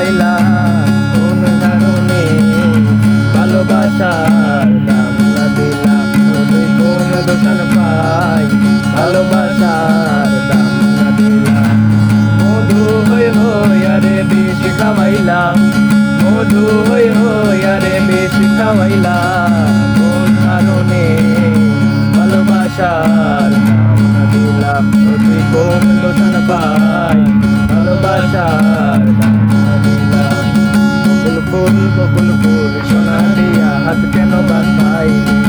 শিখাইলা কোন কারণে ভালোবাসার দাম না দিলা তুই কোন দোষণ পাই ভালোবাসার দাম না দিলা মধু হই হই আরে বেশি খাওয়াইলা মধু হই হই আরে বেশি খাওয়াইলা কোন কারণে ভালোবাসার দাম না দিলা তুই কোন দোষণ পাই ভালোবাসার দাম না দিলা বকুল ফুল সোনা দিয়া হাত কেন বাঁধাইলি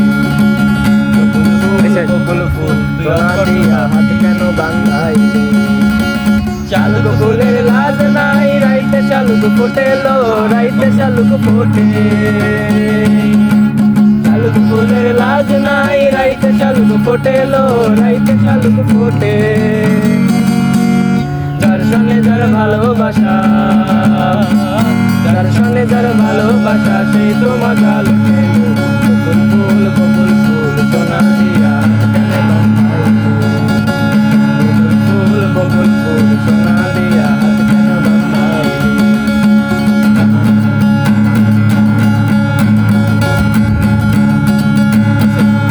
বকুল ফুল সোনা দিয়া হাত কেন বাঁধাইলি শালুক ফুলের লাজ নাই রাইতে শালুক ফোটেলো রাইতে শালুক ফোটে শালুক ফুলের লাজ নাই রাইতে শালুক ফোটেলো রাইতে শালুক ফোটে দর্শনে যার ভালোবাসা দর্শনে যার ভালোবাসা সেই তো মজা লুটে বকুল ফুল সোনা দিয়া বকুল ফুল সোনা দিয়া কেন বাঁধাইলি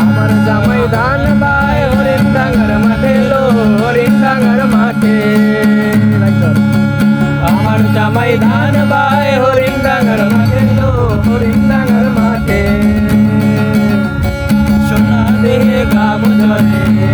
আমার জামাই ধান বাই হরিণ ডাঙ্গার মাঠে লো হরিণ ডাঙ্গার মাঠে আমার জামাই ধান বাই হরিণ ডাঙ্গার মাঠে লো হরিণ ডাঙ্গার মাঠে সোনা দেহে গাম ধরে